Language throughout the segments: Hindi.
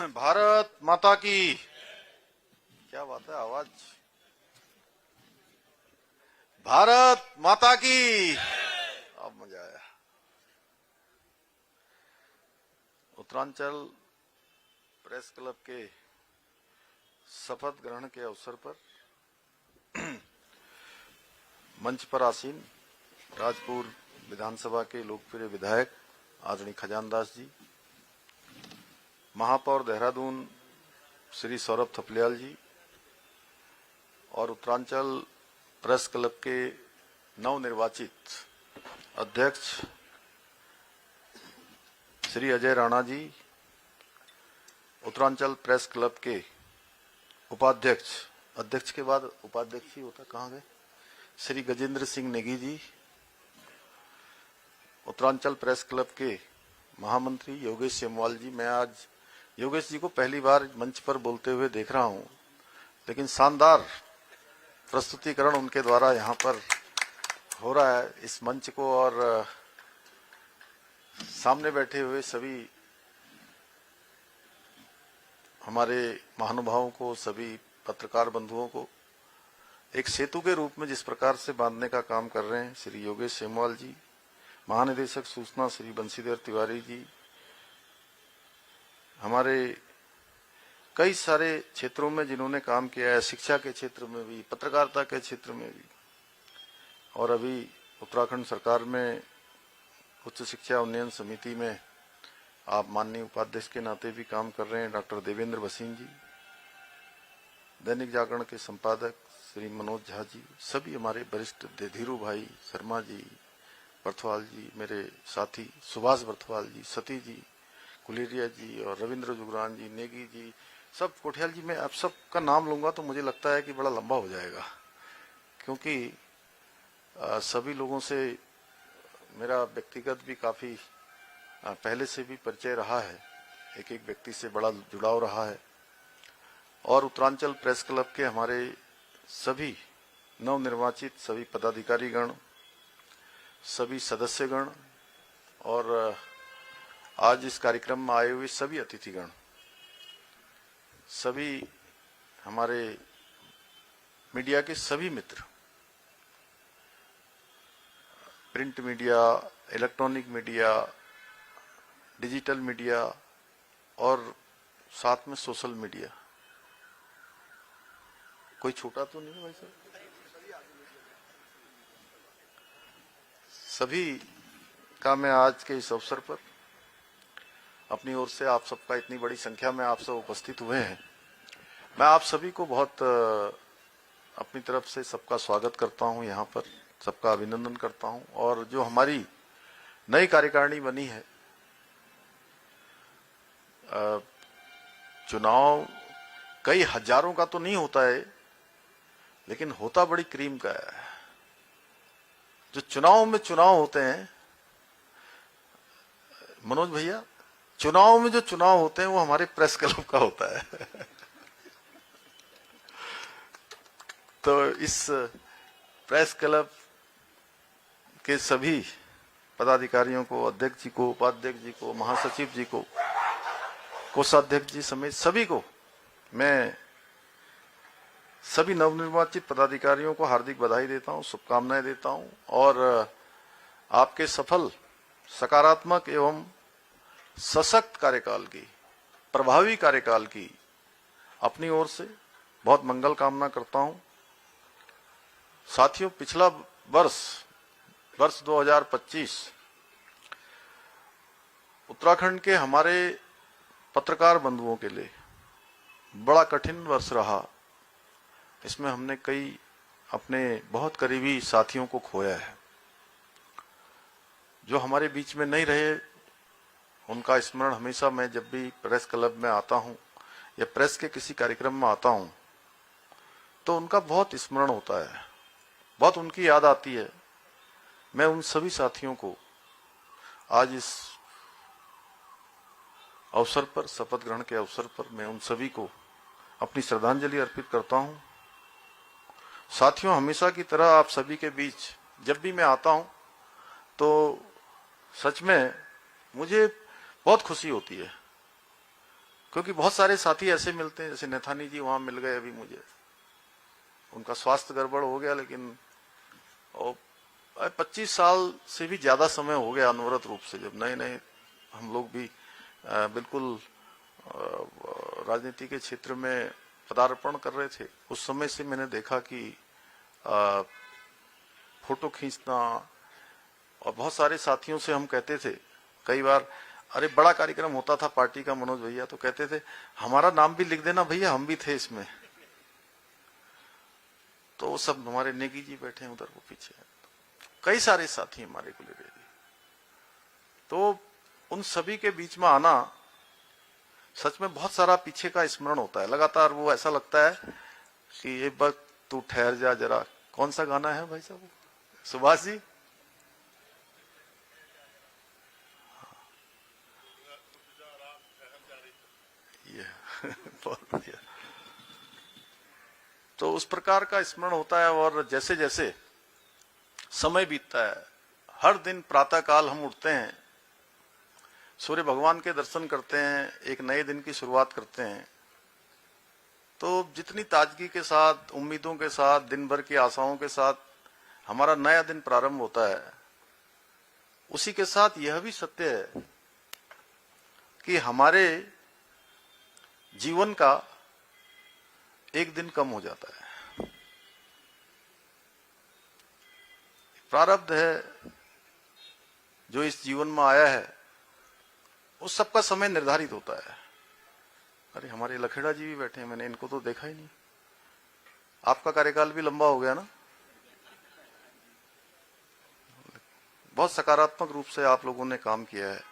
भारत माता की। क्या बात है, आवाज। भारत माता की। अब मजा आया। उत्तरांचल प्रेस क्लब के शपथ ग्रहण के अवसर पर मंच पर आसीन राजपुर विधानसभा के लोकप्रिय विधायक आदरणीय खजानदास जी, महापौर देहरादून श्री सौरभ थपलियाल जी और उत्तरांचल प्रेस क्लब के नवनिर्वाचित अध्यक्ष श्री अजय राणा जी, उत्तरांचल प्रेस क्लब के उपाध्यक्ष, अध्यक्ष के बाद उपाध्यक्ष ही होता, कहाँ गए, श्री गजेंद्र सिंह नेगी जी, उत्तरांचल प्रेस क्लब के महामंत्री योगेश सेमवाल जी। मैं आज योगेश जी को पहली बार मंच पर बोलते हुए देख रहा हूं, लेकिन शानदार प्रस्तुतिकरण उनके द्वारा यहां पर हो रहा है इस मंच को, और सामने बैठे हुए सभी हमारे महानुभावों को, सभी पत्रकार बंधुओं को एक सेतु के रूप में जिस प्रकार से बांधने का काम कर रहे हैं श्री योगेश सेमवाल जी, महानिदेशक सूचना श्री बंशीधर तिवारी जी, हमारे कई सारे क्षेत्रों में जिन्होंने काम किया है, शिक्षा के क्षेत्र में भी, पत्रकारिता के क्षेत्र में भी, और अभी उत्तराखंड सरकार में उच्च शिक्षा उन्नयन समिति में आप माननीय उपाध्यक्ष के नाते भी काम कर रहे हैं डॉक्टर देवेंद्र भसीन जी, दैनिक जागरण के संपादक श्री मनोज झा जी, सभी हमारे वरिष्ठ धीरू भाई शर्मा जी, बर्थवाल जी, मेरे साथी सुभाष बर्थवाल जी, सती जी, कुलेरिया जी और रविंद्र जुगरान जी, नेगी जी, सब, कोठियाल जी। मैं आप सबका नाम लूंगा तो मुझे लगता है कि बड़ा लंबा हो जाएगा, क्योंकि सभी लोगों से मेरा व्यक्तिगत भी काफी पहले से भी परिचय रहा है, एक एक व्यक्ति से बड़ा जुड़ाव रहा है, और उत्तरांचल प्रेस क्लब के हमारे सभी नवनिर्वाचित सभी पदाधिकारीगण, सभी सदस्यगण और आज इस कार्यक्रम में आए हुए सभी अतिथिगण, सभी हमारे मीडिया के सभी मित्र, print media, electronic media, digital media और साथ में सोशल मीडिया, कोई छोटा तो नहीं है भाई साहब? सभी का मैं आज के इस अवसर पर अपनी ओर से आप सबका, इतनी बड़ी संख्या में आप सब उपस्थित हुए हैं, मैं आप सभी को बहुत अपनी तरफ से सबका स्वागत करता हूं, यहाँ पर सबका अभिनंदन करता हूं। और जो हमारी नई कार्यकारिणी बनी है, चुनाव कई हजारों का तो नहीं होता है, लेकिन होता बड़ी क्रीम का है। जो चुनाव में चुनाव होते हैं मनोज भैया, चुनाव में जो चुनाव होते हैं वो हमारे प्रेस क्लब का होता है। तो इस प्रेस क्लब के सभी पदाधिकारियों को, अध्यक्ष जी को, उपाध्यक्ष जी को, महासचिव जी को, कोषाध्यक्ष जी समेत सभी को मैं, सभी नवनिर्वाचित पदाधिकारियों को हार्दिक बधाई देता हूं, शुभकामनाएं देता हूं, और आपके सफल, सकारात्मक एवं सशक्त कार्यकाल की, प्रभावी कार्यकाल की अपनी ओर से बहुत मंगल कामना करता हूं। साथियों, पिछला वर्ष 2025 उत्तराखंड के हमारे पत्रकार बंधुओं के लिए बड़ा कठिन वर्ष रहा। इसमें हमने कई अपने बहुत करीबी साथियों को खोया है। जो हमारे बीच में नहीं रहे, उनका स्मरण हमेशा मैं जब भी प्रेस क्लब में आता हूं या प्रेस के किसी कार्यक्रम में आता हूं तो उनका बहुत स्मरण होता है, बहुत उनकी याद आती है। मैं उन सभी साथियों को आज इस अवसर पर, शपथ ग्रहण के अवसर पर, मैं उन सभी को अपनी श्रद्धांजलि अर्पित करता हूं। साथियों, हमेशा की तरह आप सभी के बीच जब भी मैं आता हूं तो सच में मुझे बहुत खुशी होती है। क्योंकि बहुत सारे साथी ऐसे मिलते हैं, जैसे नेथानी जी वहां मिल गए अभी मुझे, उनका स्वास्थ्य गड़बड़ हो गया, लेकिन 25 साल से भी ज्यादा समय हो गया अनवरत रूप से, जब नए नए हम लोग भी बिल्कुल राजनीति के क्षेत्र में पदार्पण कर रहे थे, उस समय से मैंने देखा कि फोटो खींचना, और बहुत सारे साथियों से हम कहते थे कई बार, अरे बड़ा कार्यक्रम होता था पार्टी का, मनोज भैया तो कहते थे हमारा नाम भी लिख देना भैया, हम भी थे इसमें। तो वो सब हमारे नेगी जी बैठे हैं उधर वो पीछे, कई सारे साथी हमारे को ले रहे। तो उन सभी के बीच में आना सच में बहुत सारा पीछे का स्मरण होता है लगातार। वो ऐसा लगता है कि एक बार तू ठहर जा जरा। कौन सा गाना है भाई साहब? सुभाष जी, ये बहुत बढ़िया। तो उस प्रकार का स्मरण होता है। और जैसे जैसे समय बीतता है, हर दिन प्रातः काल हम उठते हैं, सूर्य भगवान के दर्शन करते हैं, एक नए दिन की शुरुआत करते हैं, तो जितनी ताजगी के साथ, उम्मीदों के साथ, दिन भर की आशाओं के साथ हमारा नया दिन प्रारंभ होता है, उसी के साथ यह भी सत्य है कि हमारे जीवन का एक दिन कम हो जाता है। प्रारब्ध है जो इस जीवन में आया है, उस सबका समय निर्धारित होता है। अरे हमारे लखेड़ा जी भी बैठे हैं, मैंने इनको तो देखा ही नहीं। आपका कार्यकाल भी लंबा हो गया ना? बहुत सकारात्मक रूप से आप लोगों ने काम किया है,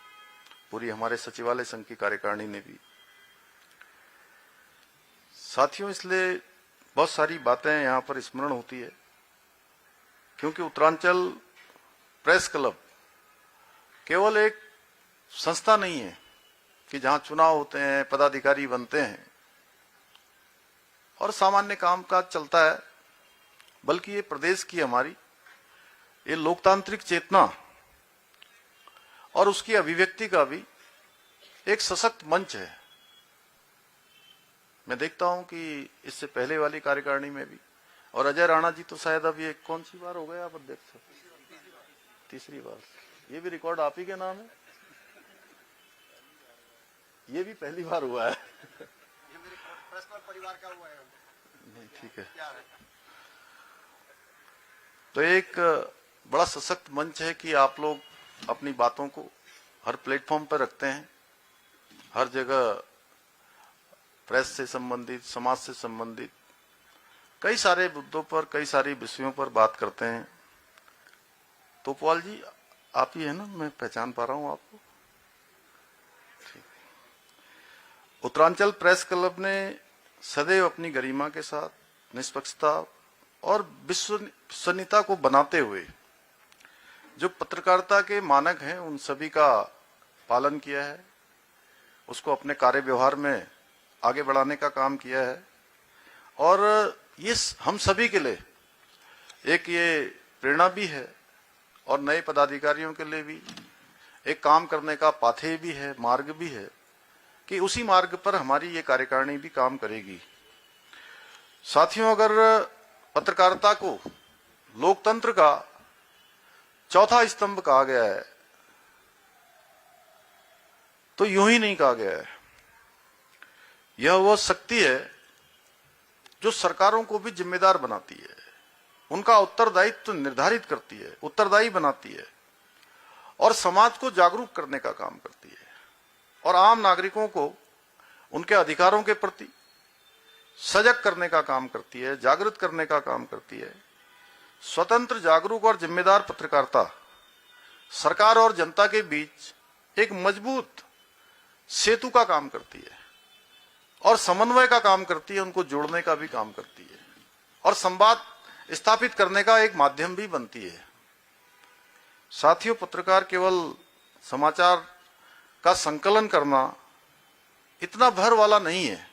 पूरी हमारे सचिवालय संघ की कार्यकारिणी ने भी। साथियों, इसलिए बहुत सारी बातें यहाँ पर स्मरण होती है, क्योंकि उत्तरांचल प्रेस क्लब केवल एक संस्था नहीं है कि जहां चुनाव होते हैं, पदाधिकारी बनते हैं और सामान्य कामकाज चलता है, बल्कि ये प्रदेश की हमारी ये लोकतांत्रिक चेतना और उसकी अभिव्यक्ति का भी एक सशक्त मंच है। मैं देखता हूं कि इससे पहले वाली कार्यकारिणी में भी, और अजय राणा जी तो शायद अब ये कौन सी बार हो गया आप अध्यक्ष? तीसरी बार। ये भी रिकॉर्ड आप ही के नाम है? ये भी पहली बार हुआ है। ये मेरे प्रेस क्लब परिवार का हुआ है। नहीं, ठीक है। तो एक बड़ा सशक्त मंच है कि आप लोग अपनी बातों को हर प्लेटफॉर्म पर रखते हैं, हर जगह प्रेस से संबंधित, समाज से संबंधित कई सारे मुद्दों पर, कई सारे विषयों पर बात करते हैं। तोपवाल जी आप ही है ना? मैं पहचान पा रहा हूं आपको। उत्तरांचल प्रेस क्लब ने सदैव अपनी गरिमा के साथ, निष्पक्षता और विश्वसनीयता को बनाते हुए जो पत्रकारिता के मानक हैं उन सभी का पालन किया है, उसको अपने कार्य व्यवहार में आगे बढ़ाने का काम किया है। और ये हम सभी के लिए एक ये प्रेरणा भी है और नए पदाधिकारियों के लिए भी एक काम करने का पाथेय भी है, मार्ग भी है कि उसी मार्ग पर हमारी ये कार्यकारिणी भी काम करेगी। साथियों, अगर पत्रकारिता को लोकतंत्र का चौथा स्तंभ कहा गया है तो यूं ही नहीं कहा गया है। यह वह शक्ति है जो सरकारों को भी जिम्मेदार बनाती है, उनका उत्तरदायित्व निर्धारित करती है, उत्तरदायी बनाती है और समाज को जागरूक करने का काम करती है और आम नागरिकों को उनके अधिकारों के प्रति सजग करने का काम करती है, जागृत करने का काम करती है। स्वतंत्र, जागरूक और जिम्मेदार पत्रकारिता सरकार और जनता के बीच एक मजबूत सेतु का काम करती है और समन्वय का काम करती है, उनको जोड़ने का भी काम करती है और संवाद स्थापित करने का एक माध्यम भी बनती है। साथियों, पत्रकार केवल समाचार का संकलन करना इतना भर वाला नहीं है,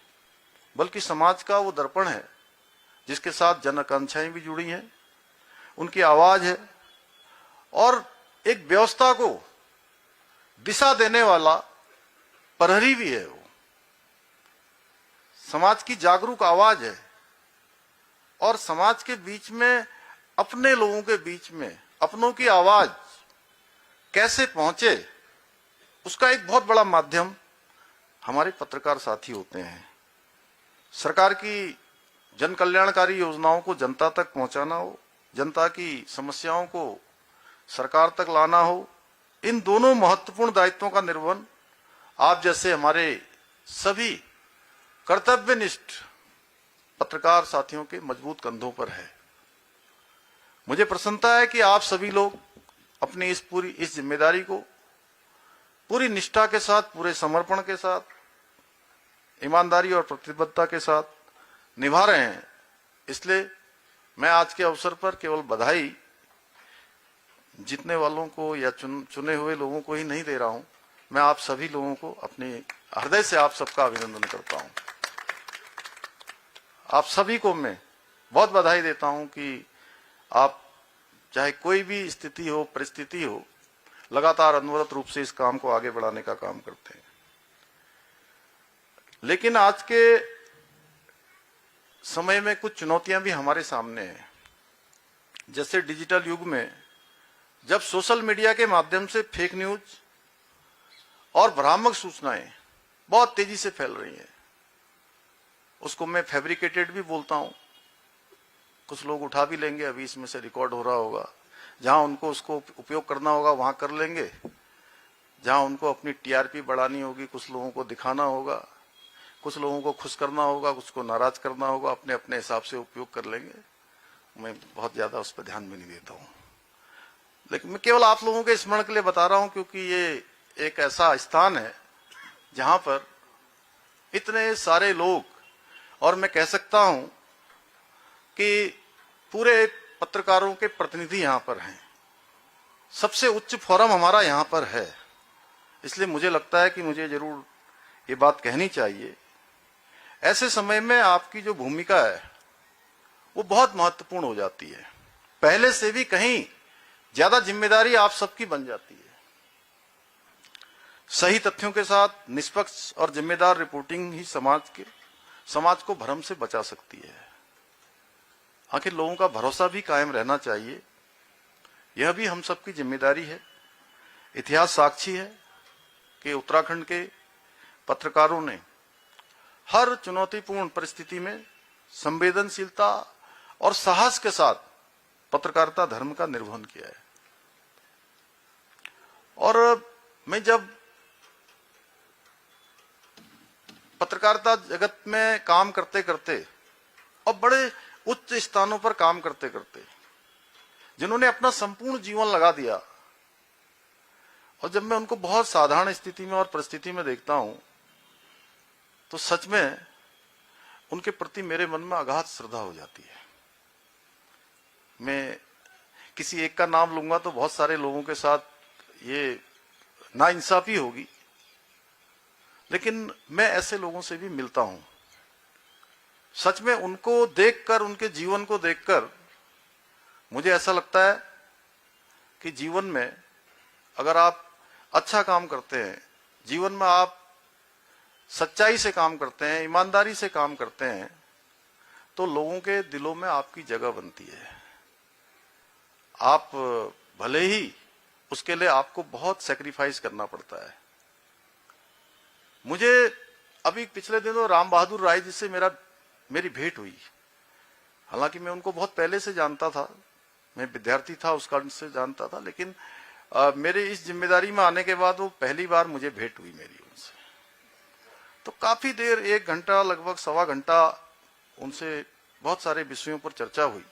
बल्कि समाज का वो दर्पण है जिसके साथ जन आकांक्षाएं भी जुड़ी हैं, उनकी आवाज है और एक व्यवस्था को दिशा देने वाला प्रहरी भी है वो। समाज की जागरूक आवाज है और समाज के बीच में, अपने लोगों के बीच में अपनों की आवाज कैसे पहुंचे, उसका एक बहुत बड़ा माध्यम हमारे पत्रकार साथी होते हैं। सरकार की जन कल्याणकारी योजनाओं को जनता तक पहुंचाना हो, जनता की समस्याओं को सरकार तक लाना हो, इन दोनों महत्वपूर्ण दायित्वों का निर्वहन आप जैसे हमारे सभी कर्तव्यनिष्ठ पत्रकार साथियों के मजबूत कंधों पर है। मुझे प्रसन्नता है कि आप सभी लोग अपनी इस जिम्मेदारी को पूरी निष्ठा के साथ, पूरे समर्पण के साथ, ईमानदारी और प्रतिबद्धता के साथ निभा रहे हैं। इसलिए मैं आज के अवसर पर केवल बधाई जीतने वालों को या चुने हुए लोगों को ही नहीं दे रहा हूं, मैं आप सभी लोगों को अपने हृदय से आप सबका अभिनंदन करता हूं। आप सभी को मैं बहुत बधाई देता हूं कि आप चाहे कोई भी स्थिति हो, परिस्थिति हो, लगातार अनवरत रूप से इस काम को आगे बढ़ाने का काम करते हैं। लेकिन आज के समय में कुछ चुनौतियां भी हमारे सामने हैं। जैसे डिजिटल युग में जब सोशल मीडिया के माध्यम से फेक न्यूज और भ्रामक सूचनाएं बहुत तेजी से फैल रही हैं, उसको मैं फैब्रिकेटेड भी बोलता हूं। कुछ लोग उठा भी लेंगे, अभी इसमें से रिकॉर्ड हो रहा होगा, जहां उनको उसको उपयोग करना होगा वहां कर लेंगे, जहां उनको अपनी टीआरपी बढ़ानी होगी, कुछ लोगों को दिखाना होगा, कुछ लोगों को खुश करना होगा, कुछ को नाराज करना होगा, अपने अपने हिसाब से उपयोग कर लेंगे। मैं बहुत ज्यादा उस पर ध्यान भी नहीं देता हूं, लेकिन मैं केवल आप लोगों के स्मरण के लिए बता रहा हूं, क्योंकि ये एक ऐसा स्थान है जहां पर इतने सारे लोग, और मैं कह सकता हूं कि पूरे पत्रकारों के प्रतिनिधि यहां पर हैं। सबसे उच्च फोरम हमारा यहां पर है। इसलिए मुझे लगता है कि मुझे जरूर ये बात कहनी चाहिए। ऐसे समय में आपकी जो भूमिका है वो बहुत महत्वपूर्ण हो जाती है। पहले से भी कहीं ज्यादा जिम्मेदारी आप सबकी बन जाती है। सही तथ्यों के साथ निष्पक्ष और जिम्मेदार रिपोर्टिंग ही समाज को भ्रम से बचा सकती है। आखिर लोगों का भरोसा भी कायम रहना चाहिए, यह भी हम सबकी जिम्मेदारी है। इतिहास साक्षी है कि उत्तराखंड के पत्रकारों ने हर चुनौतीपूर्ण परिस्थिति में संवेदनशीलता और साहस के साथ पत्रकारिता धर्म का निर्वहन किया है। और मैं जब पत्रकारिता जगत में काम करते करते और बड़े उच्च स्थानों पर काम करते करते, जिन्होंने अपना संपूर्ण जीवन लगा दिया, और जब मैं उनको बहुत साधारण स्थिति में और परिस्थिति में देखता हूं, तो सच में उनके प्रति मेरे मन में अगाध श्रद्धा हो जाती है। मैं किसी एक का नाम लूंगा तो बहुत सारे लोगों के साथ ये नाइंसाफी होगी, लेकिन मैं ऐसे लोगों से भी मिलता हूं। सच में उनको देखकर, उनके जीवन को देखकर मुझे ऐसा लगता है कि जीवन में अगर आप अच्छा काम करते हैं, जीवन में आप सच्चाई से काम करते हैं, ईमानदारी से काम करते हैं, तो लोगों के दिलों में आपकी जगह बनती है। आप भले ही उसके लिए आपको बहुत सैक्रिफाइस करना पड़ता है। मुझे अभी पिछले दिनों राम बहादुर राय जी से मेरी भेंट हुई। हालांकि मैं उनको बहुत पहले से जानता था, मैं विद्यार्थी था उस कारण से जानता था, लेकिन मेरे इस जिम्मेदारी में आने के बाद वो पहली बार मुझे भेंट हुई मेरी उनसे। तो काफी देर, 1 घंटा, लगभग सवा घंटा उनसे बहुत सारे विषयों पर चर्चा हुई।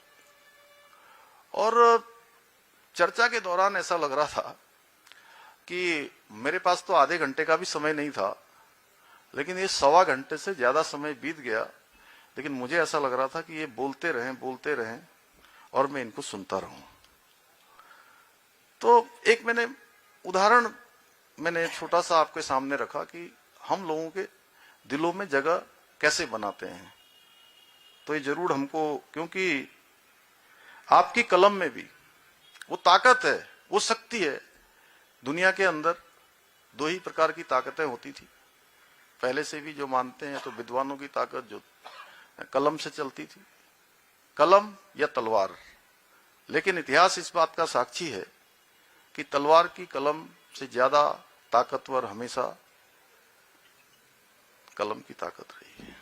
और चर्चा के दौरान ऐसा लग रहा था कि मेरे पास तो आधे घंटे का भी समय नहीं था, लेकिन ये सवा घंटे से ज्यादा समय बीत गया। लेकिन मुझे ऐसा लग रहा था कि ये बोलते रहें और मैं इनको सुनता रहूं। तो एक उदाहरण मैंने छोटा सा आपके सामने रखा कि हम लोगों के दिलों में जगह कैसे बनाते हैं। तो ये जरूर हमको, क्योंकि आपकी कलम में भी वो ताकत है, वो शक्ति है। दुनिया के अंदर 2 ही प्रकार की ताकतें होती थी, पहले से भी जो मानते हैं तो विद्वानों की ताकत जो कलम से चलती थी, कलम या तलवार। लेकिन इतिहास इस बात का साक्षी है कि तलवार की कलम से ज्यादा ताकतवर हमेशा कलम की ताकत रही है।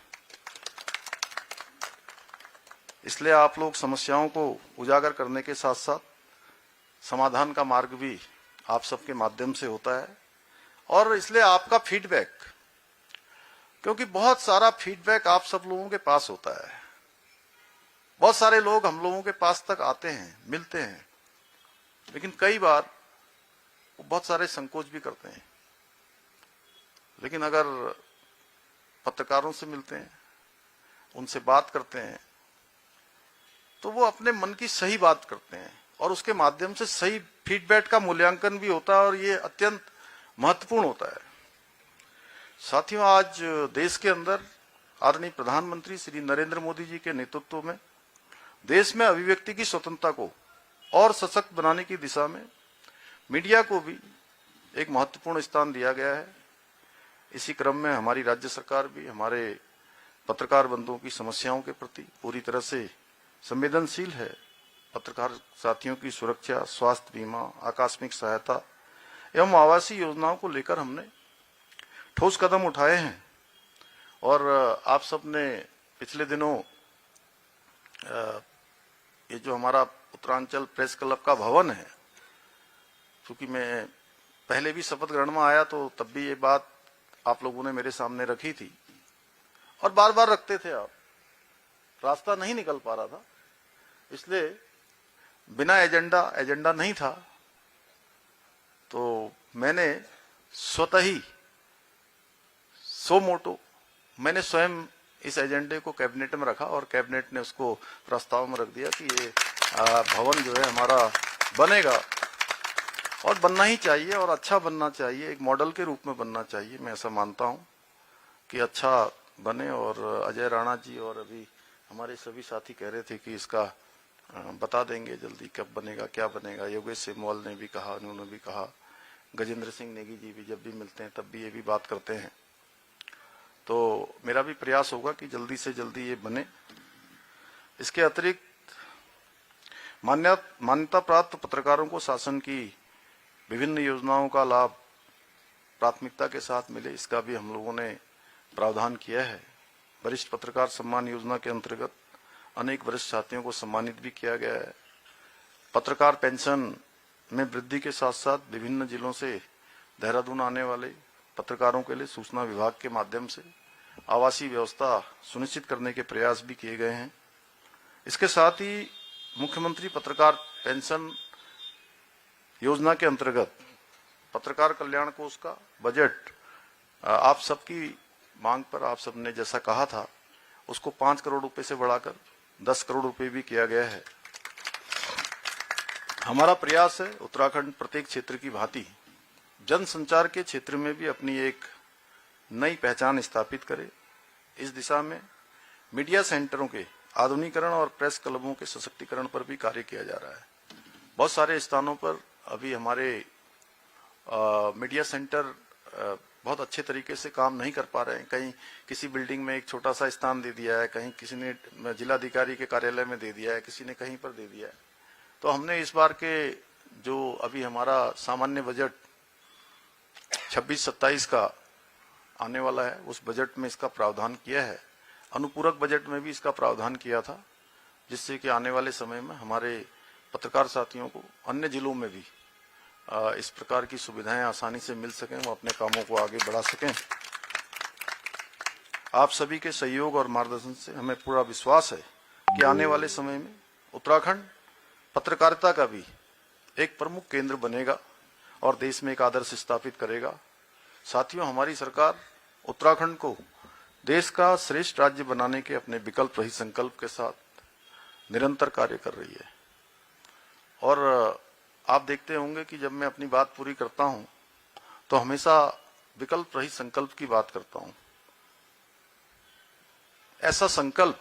इसलिए आप लोग समस्याओं को उजागर करने के साथ साथ समाधान का मार्ग भी आप सबके माध्यम से होता है। और इसलिए आपका फीडबैक, क्योंकि बहुत सारा फीडबैक आप सब लोगों के पास होता है, बहुत सारे लोग हम लोगों के पास तक आते हैं, मिलते हैं, लेकिन कई बार वो बहुत सारे संकोच भी करते हैं। लेकिन अगर पत्रकारों से मिलते हैं, उनसे बात करते हैं, तो वो अपने मन की सही बात करते हैं और उसके माध्यम से सही फीडबैक का मूल्यांकन भी होता है और ये अत्यंत महत्वपूर्ण होता है। साथियों, आज देश के अंदर आदरणीय प्रधानमंत्री श्री नरेंद्र मोदी जी के नेतृत्व में देश में अभिव्यक्ति की स्वतंत्रता को और सशक्त बनाने की दिशा में मीडिया को भी एक महत्वपूर्ण स्थान दिया गया है। इसी क्रम में हमारी राज्य सरकार भी हमारे पत्रकार बंधुओं की समस्याओं के प्रति पूरी तरह से संवेदनशील है। पत्रकार साथियों की सुरक्षा, स्वास्थ्य बीमा, आकस्मिक सहायता एवं आवासीय योजनाओं को लेकर हमने ठोस कदम उठाए हैं। और आप सब ने पिछले दिनों ये जो हमारा उत्तरांचल प्रेस क्लब का भवन है, क्योंकि मैं पहले भी शपथ ग्रहण में आया तो तब भी ये बात आप लोगों ने मेरे सामने रखी थी और बार बार रखते थे आप, रास्ता नहीं निकल पा रहा था। इसलिए बिना एजेंडा नहीं था, तो मैंने स्वतः ही सो मोटो मैंने स्वयं इस एजेंडे को कैबिनेट में रखा और कैबिनेट ने उसको प्रस्ताव में रख दिया कि ये भवन जो है हमारा बनेगा और बनना ही चाहिए और अच्छा बनना चाहिए, एक मॉडल के रूप में बनना चाहिए। मैं ऐसा मानता हूं कि अच्छा बने। और अजय राणा जी और अभी हमारे सभी साथी कह रहे थे कि इसका बता देंगे जल्दी कब बनेगा, क्या बनेगा। योगेश सिमवाल ने भी कहा, उन्होंने भी कहा, गजेंद्र सिंह नेगी जी भी जब भी मिलते हैं तब भी ये भी बात करते हैं। तो मेरा भी प्रयास होगा कि जल्दी से जल्दी ये बने। इसके अतिरिक्त मान्यता प्राप्त पत्रकारों को शासन की विभिन्न योजनाओं का लाभ प्राथमिकता के साथ मिले, इसका भी हम लोगों ने प्रावधान किया है। वरिष्ठ पत्रकार सम्मान योजना के अंतर्गत अनेक वरिष्ठ साथियों को सम्मानित भी किया गया है। पत्रकार पेंशन में वृद्धि के साथ साथ विभिन्न जिलों से देहरादून आने वाले पत्रकारों के लिए सूचना विभाग के माध्यम से आवासीय व्यवस्था सुनिश्चित करने के प्रयास भी किए गए हैं। इसके साथ ही मुख्यमंत्री पत्रकार पेंशन योजना के अंतर्गत पत्रकार कल्याण कोष का बजट आप सबकी मांग पर आप सबने जैसा कहा था उसको 5 करोड़ रुपए से बढ़ाकर 10 करोड़ रुपए भी किया गया है। हमारा प्रयास है उत्तराखंड प्रत्येक क्षेत्र की भांति जनसंचार के क्षेत्र में भी अपनी एक नई पहचान स्थापित करे। इस दिशा में मीडिया सेंटरों के आधुनिकीकरण और प्रेस क्लबों के सशक्तिकरण पर भी कार्य किया जा रहा है। बहुत सारे स्थानों पर अभी हमारे मीडिया सेंटर बहुत अच्छे तरीके से काम नहीं कर पा रहे हैं। कहीं किसी बिल्डिंग में एक छोटा सा स्थान दे दिया है, कहीं किसी ने जिलाधिकारी के कार्यालय में दे दिया है, किसी ने कहीं पर दे दिया है। तो हमने इस बार के जो अभी हमारा सामान्य बजट 26-27 का आने वाला है उस बजट में इसका प्रावधान किया है। अनुपूरक बजट में भी इसका प्रावधान किया था, जिससे कि आने वाले समय में हमारे पत्रकार साथियों को अन्य जिलों में भी इस प्रकार की सुविधाएं आसानी से मिल सकें, वो अपने कामों को आगे बढ़ा सकें। आप सभी के सहयोग और मार्गदर्शन से हमें पूरा विश्वास है कि आने वाले समय में उत्तराखंड पत्रकारिता का भी एक प्रमुख केंद्र बनेगा और देश में एक आदर्श स्थापित करेगा। साथियों, हमारी सरकार उत्तराखंड को देश का श्रेष्ठ राज्य बनाने के अपने विकल्प रहित संकल्प के साथ निरंतर कार्य कर रही है। और आप देखते होंगे कि जब मैं अपनी बात पूरी करता हूं तो हमेशा विकल्प रहित संकल्प की बात करता हूं। ऐसा संकल्प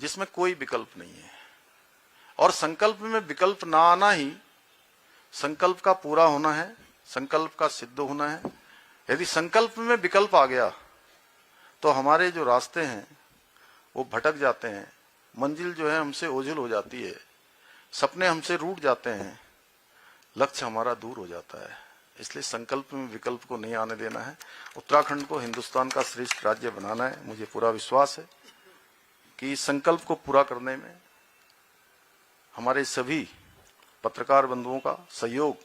जिसमें कोई विकल्प नहीं है, और संकल्प में विकल्प ना आना ही संकल्प का पूरा होना है, संकल्प का सिद्ध होना है। यदि संकल्प में विकल्प आ गया तो हमारे जो रास्ते हैं वो भटक जाते हैं, मंजिल जो है हमसे ओझल हो जाती है, सपने हमसे रूठ जाते हैं, लक्ष्य हमारा दूर हो जाता है। इसलिए संकल्प में विकल्प को नहीं आने देना है। उत्तराखंड को हिंदुस्तान का श्रेष्ठ राज्य बनाना है। मुझे पूरा विश्वास है कि इस संकल्प को पूरा करने में हमारे सभी पत्रकार बंधुओं का सहयोग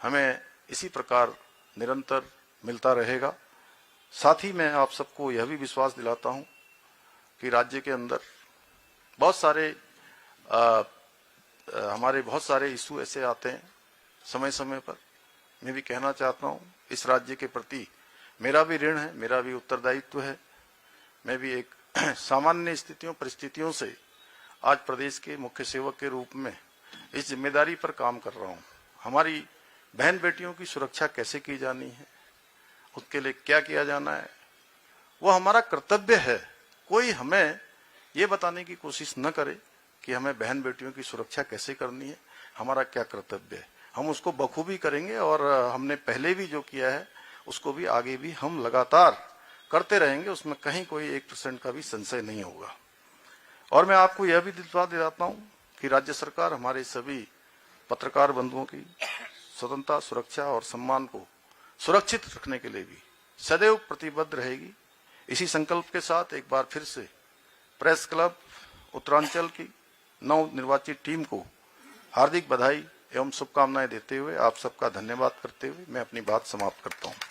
हमें इसी प्रकार निरंतर मिलता रहेगा। साथ ही मैं आप सबको यह भी विश्वास दिलाता हूं कि राज्य के अंदर बहुत सारे हमारे बहुत सारे इशू ऐसे आते हैं समय समय पर। मैं भी कहना चाहता हूं, इस राज्य के प्रति मेरा भी ऋण है, मेरा भी उत्तरदायित्व है। मैं भी एक सामान्य स्थितियों परिस्थितियों से आज प्रदेश के मुख्य सेवक के रूप में इस जिम्मेदारी पर काम कर रहा हूं। हमारी बहन बेटियों की सुरक्षा कैसे की जानी है, उसके लिए क्या किया जाना है, वो हमारा कर्तव्य है। कोई हमें ये बताने की कोशिश न करे कि हमें बहन बेटियों की सुरक्षा कैसे करनी है, हमारा क्या कर्तव्य है। हम उसको बखूबी करेंगे और हमने पहले भी जो किया है उसको भी आगे भी हम लगातार करते रहेंगे। उसमें कहीं कोई 1% का भी संशय नहीं होगा। और मैं आपको यह भी विश्वास दिलाता हूं कि राज्य सरकार हमारे सभी पत्रकार बंधुओं की स्वतंत्रता, सुरक्षा और सम्मान को सुरक्षित रखने के लिए भी सदैव प्रतिबद्ध रहेगी। इसी संकल्प के साथ एक बार फिर से प्रेस क्लब उत्तरांचल की नव निर्वाचित टीम को हार्दिक बधाई एवं शुभकामनाएं देते हुए आप सबका धन्यवाद करते हुए मैं अपनी बात समाप्त करता हूं।